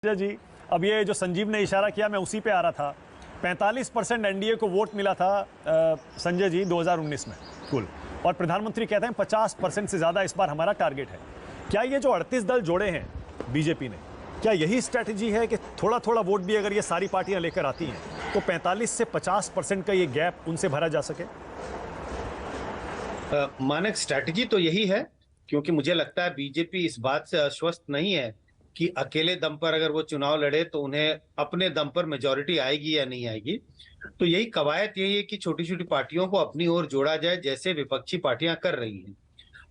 जी, अब ये जो संजीव ने इशारा किया, मैं उसी पे आ रहा था। 45% एनडीए को वोट मिला था संजय जी 2019 में कुल, और प्रधानमंत्री कहते हैं 50% से ज़्यादा इस बार हमारा टारगेट है। क्या ये जो 38 दल जोड़े हैं बीजेपी ने, क्या यही स्ट्रैटेजी है कि थोड़ा थोड़ा वोट भी अगर ये सारी पार्टियां लेकर आती हैं तो 45 से 50% का ये गैप उनसे भरा जा सके? मानक स्ट्रैटेजी तो यही है, क्योंकि मुझे लगता है बीजेपी इस बात से आश्वस्त नहीं है कि अकेले दम पर अगर वो चुनाव लड़े तो उन्हें अपने दम पर मेजॉरिटी आएगी या नहीं आएगी। तो यही कवायद यही है कि छोटी छोटी पार्टियों को अपनी ओर जोड़ा जाए, जैसे विपक्षी पार्टियां कर रही हैं।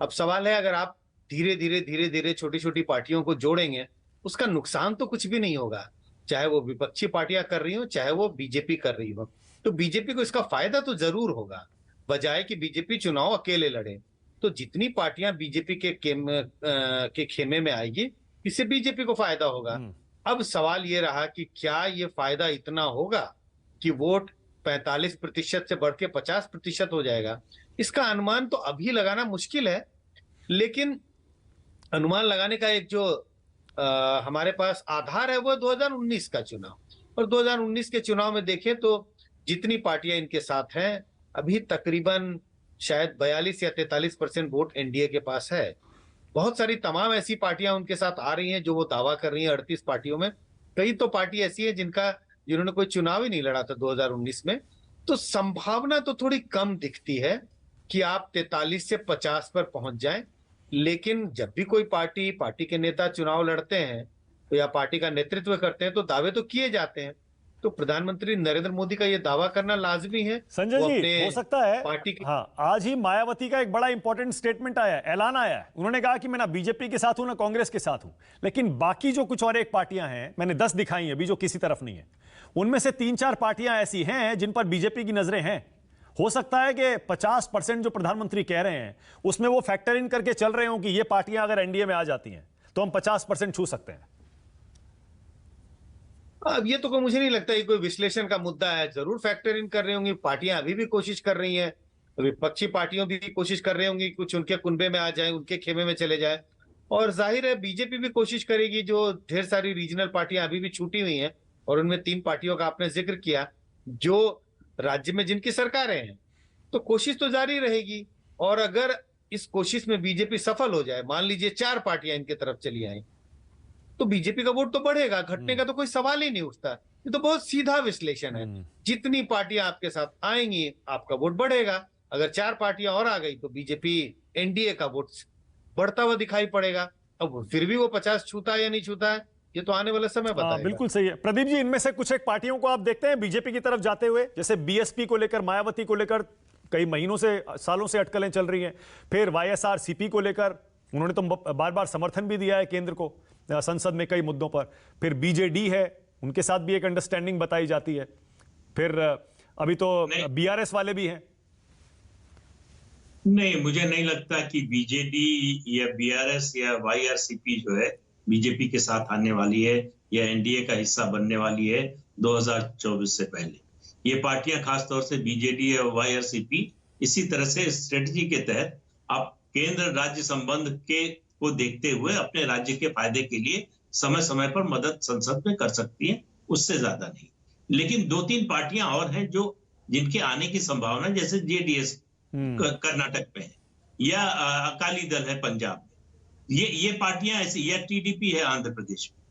अब सवाल है, अगर आप धीरे धीरे छोटी छोटी पार्टियों को जोड़ेंगे, उसका नुकसान तो कुछ भी नहीं होगा, चाहे वो विपक्षी पार्टियां कर रही हो चाहे वो बीजेपी कर रही हो। तो बीजेपी को इसका फायदा तो जरूर होगा, बजाय कि बीजेपी चुनाव अकेले लड़े। तो जितनी पार्टियां बीजेपी के खेमे में आएगी, इससे बीजेपी को फायदा होगा। अब सवाल ये रहा कि क्या ये फायदा इतना होगा कि वोट 45% से बढ़ के 50% हो जाएगा। इसका अनुमान तो अभी लगाना मुश्किल है, लेकिन अनुमान लगाने का एक जो हमारे पास आधार है वो 2019 का चुनाव, और 2019 के चुनाव में देखें तो जितनी पार्टियां इनके साथ हैं, अभी तकरीबन शायद 42 या 43% वोट एनडीए के पास है। बहुत सारी तमाम ऐसी पार्टियां उनके साथ आ रही हैं जो वो दावा कर रही हैं। 38 पार्टियों में कई तो पार्टी ऐसी है जिन्होंने कोई चुनाव ही नहीं लड़ा था 2019 में। तो संभावना तो थोड़ी कम दिखती है कि आप 43 से 50 पर पहुंच जाएं। लेकिन जब भी कोई पार्टी के नेता चुनाव लड़ते हैं तो या पार्टी का नेतृत्व करते हैं तो दावे तो किए जाते हैं। तो प्रधानमंत्री नरेंद्र मोदी का यह दावा करना लाजमी है। संजय जी, हो सकता है पार्टी की हाँ, आज ही मायावती का एक बड़ा इंपॉर्टेंट स्टेटमेंट आया है, ऐलान आया है। उन्होंने कहा कि मैं ना बीजेपी के साथ हूं ना कांग्रेस के साथ हूं, लेकिन बाकी जो कुछ और एक पार्टियां हैं, मैंने 10 दिखाई हैं अभी जो किसी तरफ नहीं है, उनमें से 3-4 पार्टियां ऐसी हैं जिन पर बीजेपी की नजरें हैं। हो सकता है कि 50% जो प्रधानमंत्री कह रहे हैं उसमें वो फैक्टर इन करके चल रहे हो कि ये पार्टियां अगर एनडीए में आ जाती हैं तो हम 50% छू सकते हैं। अब ये तो मुझे नहीं लगता ये कोई विश्लेषण का मुद्दा है। जरूर फैक्टर इन कर रही होंगी पार्टियां, अभी भी कोशिश कर रही हैं। विपक्षी पार्टियों भी कोशिश कर रही होंगी कुछ उनके कुनबे में आ जाए, उनके खेमे में चले जाए। और जाहिर है बीजेपी भी कोशिश करेगी। जो ढेर सारी रीजनल पार्टियां अभी भी छूटी हुई हैं, और उनमें 3 पार्टियों का आपने जिक्र किया जो राज्य में जिनकी सरकारें हैं, तो कोशिश तो जारी रहेगी। और अगर इस कोशिश में बीजेपी सफल हो जाए, मान लीजिए 4 पार्टियां इनके तरफ चली आई, तो बीजेपी का वोट तो बढ़ेगा, घटने का तो कोई सवाल ही नहीं उठता। ये तो बहुत सीधा विश्लेषण है। जितनी पार्टियां आपके साथ आएंगी आपका वोट बढ़ेगा। अगर 4 पार्टियां और आ गई तो बीजेपी एनडीए का वोट बढ़ता हुआ दिखाई पड़ेगा। अब फिर भी वो 50 छूता है या नहीं छूता है, ये तो आने वाला समय बताएगा। बिल्कुल सही है प्रदीप जी। इनमें से कुछ एक पार्टियों को आप देखते हैं बीजेपी की तरफ जाते हुए, जैसे बीएसपी को लेकर, मायावती को लेकर कई महीनों से, सालों से अटकलें चल रही हैं। फिर वाईएसआरसीपी को लेकर उन्होंने तो बार बार समर्थन भी दिया है केंद्र को संसद में कई मुद्दों पर। फिर बीजेडी है, उनके साथ भी एक अंडरस्टैंडिंग बताई जाती है। फिर अभी तो बीआरएस वाले भी हैं। नहीं, मुझे नहीं लगता कि बीजेडी या बीआरएस या वाईआरसीपी जो है बीजेपी के साथ आने वाली है या एनडीए का हिस्सा बनने वाली है 2024 से पहले। ये पार्टियां, खासतौर से बीजेडी या वाईआरसीपी, इसी तरह से स्ट्रेटजी के तहत आप केंद्र राज्य संबंध को देखते हुए अपने राज्य के फायदे के लिए समय समय पर मदद संसद में कर सकती है, उससे ज्यादा नहीं। लेकिन 2-3 पार्टियां और हैं जो जिनके आने की संभावना, जैसे जेडीएस कर्नाटक में है, या अकाली दल है पंजाब में, ये पार्टियां ऐसी, या टीडीपी है आंध्र प्रदेश में।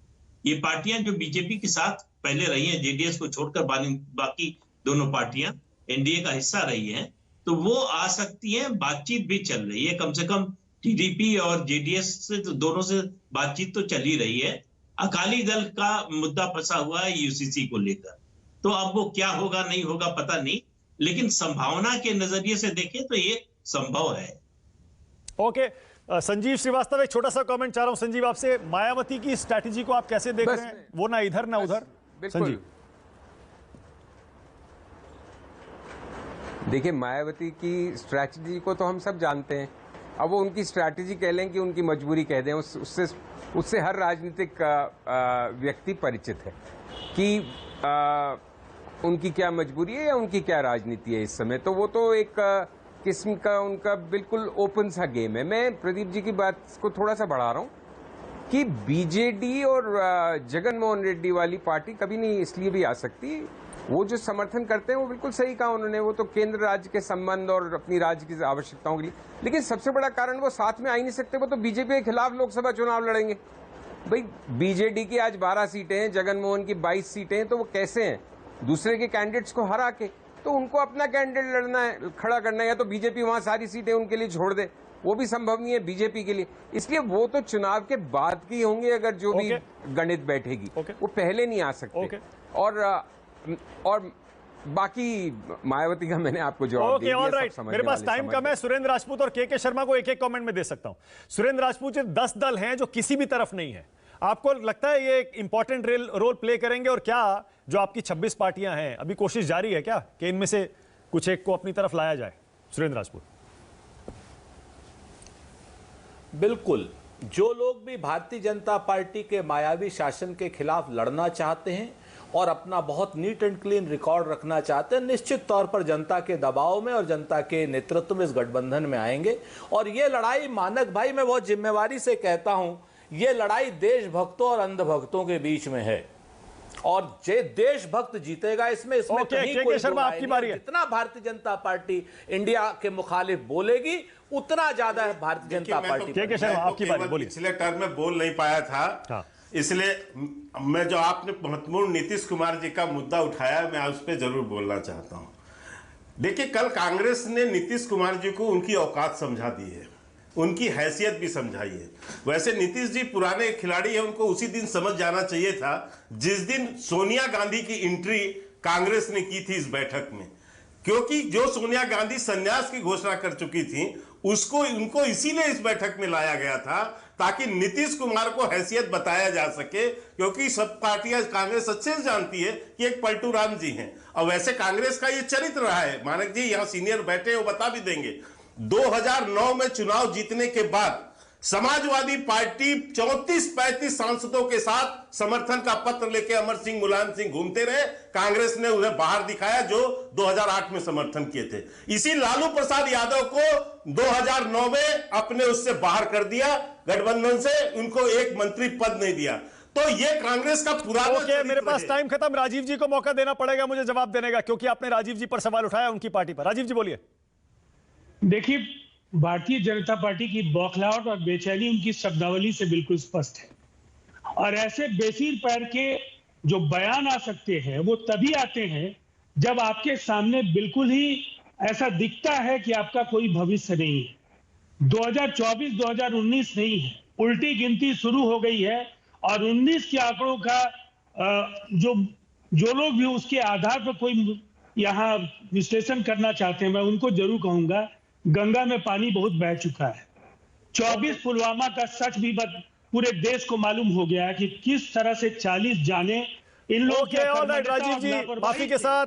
ये पार्टियां जो बीजेपी के साथ पहले रही हैं, जेडीएस को छोड़कर बाकी दोनों पार्टियां एनडीए का हिस्सा रही हैं, तो वो आ सकती हैं। बातचीत भी चल रही है, कम से कम टीडीपी और जेडीएस से तो दोनों से बातचीत तो चल ही रही है। अकाली दल का मुद्दा फंसा हुआ है यूसीसी को लेकर, तो अब वो क्या होगा नहीं होगा पता नहीं, लेकिन संभावना के नजरिए से देखें तो ये संभव है। ओके, संजीव श्रीवास्तव, एक छोटा सा कमेंट चाह रहा हूं संजीव आपसे। मायावती की स्ट्रैटेजी को आप कैसे देख रहे हैं? वो ना इधर ना उधर। संजीव, देखिए, मायावती की स्ट्रैटेजी को तो हम सब जानते हैं। अब वो उनकी स्ट्रैटेजी कह लें कि उनकी मजबूरी कह दें, उससे हर राजनीतिक व्यक्ति परिचित है कि उनकी क्या मजबूरी है या उनकी क्या राजनीति है इस समय। तो वो तो एक किस्म का उनका बिल्कुल ओपन सा गेम है। मैं प्रदीप जी की बात को थोड़ा सा बढ़ा रहा हूँ कि बीजेडी और जगन मोहन रेड्डी वाली पार्टी कभी नहीं इसलिए भी आ सकती। वो जो समर्थन करते हैं वो बिल्कुल सही कहा उन्होंने, वो तो केंद्र राज्य के संबंध और अपनी राज्य की आवश्यकताओं के लिए, लेकिन सबसे बड़ा कारण वो साथ में आ ही नहीं सकते, वो तो बीजेपी के खिलाफ लोकसभा चुनाव लड़ेंगे। भाई बीजेडी की आज 12 सीटें हैं, जगन मोहन की 22 सीटें हैं, तो वो कैसे हैं दूसरे के कैंडिडेट्स को हरा के? तो उनको अपना कैंडिडेट लड़ना है, खड़ा करना है, या तो बीजेपी वहां सारी सीटें उनके लिए छोड़ दे, वो भी संभव नहीं है बीजेपी के लिए। इसलिए वो तो चुनाव के बाद की होंगे, अगर जो भी गणित बैठेगी, वो पहले नहीं आ सकते। और बाकी मायावती का मैंने आपको जवाब दिया। ऑलराइट, मेरे पास टाइम कम है। सुरेंद्र राजपूत और के शर्मा को एक एक कमेंट में दे सकता हूं। सुरेंद्र राजपूत, 10 दल हैं जो किसी भी तरफ नहीं है, आपको लगता है ये एक इंपॉर्टेंट रोल प्ले करेंगे? और क्या जो आपकी 26 पार्टियां हैं, अभी कोशिश जारी है क्या कि इनमें से कुछ एक को अपनी तरफ लाया जाए? सुरेंद्र राजपूत। बिल्कुल, जो लोग भी भारतीय जनता पार्टी के मायावी शासन के खिलाफ लड़ना चाहते हैं और अपना बहुत नीट एंड क्लीन रिकॉर्ड रखना चाहते हैं, निश्चित तौर पर जनता के दबाव में और जनता के नेतृत्व में इस गठबंधन में आएंगे। और ये लड़ाई, मानक भाई, मैं बहुत जिम्मेवारी से कहता हूं, ये लड़ाई देशभक्तों और अंधभक्तों के बीच में है, और जे देशभक्त जीतेगा इसमें कहीं कोई शर्मा, आपकी बारी है। जितना भारतीय जनता पार्टी इंडिया के मुखालिफ बोलेगी, उतना ज्यादा है भारतीय जनता पार्टी। के शर्मा, आपकी बारी, बोलिए। पिछले टर्म में बोल नहीं पाया था, इसलिए मैं जो आपने महत्वपूर्ण नीतीश कुमार जी का मुद्दा उठाया, मैं उस पर जरूर बोलना चाहता हूं। देखिए, कल कांग्रेस ने नीतीश कुमार जी को उनकी औकात समझा दी है, उनकी हैसियत भी समझाई है। वैसे नीतीश जी पुराने खिलाड़ी हैं, उनको उसी दिन समझ जाना चाहिए था जिस दिन सोनिया गांधी की एंट्री कांग्रेस ने की थी इस बैठक में, क्योंकि जो सोनिया गांधी संन्यास की घोषणा कर चुकी थी, उसको उनको इसीलिए इस बैठक में लाया गया था ताकि नीतीश कुमार को हैसियत बताया जा सके, क्योंकि सब पार्टियां कांग्रेस अच्छे से जानती है कि एक पलटू राम जी हैं। और वैसे कांग्रेस का ये चरित्र रहा है, मानक जी यहाँ सीनियर बैठे वो बता भी देंगे। 2009 में चुनाव जीतने के बाद समाजवादी पार्टी 34-35 सांसदों के साथ समर्थन का पत्र लेके अमर सिंह, मुलायम सिंह घूमते रहे। कांग्रेस ने उन्हें बाहर दिखाया, जो 2008 में समर्थन किए थे। इसी लालू प्रसाद यादव को 2009 में अपने उससे बाहर कर दिया, गठबंधन से, उनको एक मंत्री पद नहीं दिया। तो ये कांग्रेस का पुराना मेरे पास टाइम खत्म। राजीव जी को मौका देना पड़ेगा मुझे जवाब देने का, क्योंकि आपने राजीव जी पर सवाल उठाया, उनकी पार्टी पर। राजीव जी बोलिए। देखिए, भारतीय जनता पार्टी की बौखलाहट और बेचैनी उनकी शब्दावली से बिल्कुल स्पष्ट है, और ऐसे बेसिर पैर के जो बयान आ सकते हैं वो तभी आते हैं जब आपके सामने बिल्कुल ही ऐसा दिखता है कि आपका कोई भविष्य नहीं है। 2024-2019 नहीं है, उल्टी गिनती शुरू हो गई है, और 19 के आंकड़ों का जो लोग भी उसके आधार पर कोई यहाँ विश्लेषण करना चाहते हैं, मैं उनको जरूर कहूंगा, गंगा में पानी बहुत बह चुका है। 24 पुलवामा का सच भी पूरे देश को मालूम हो गया है कि किस तरह से 40 जाने इन लोगों राजीव जी, माफी के साथ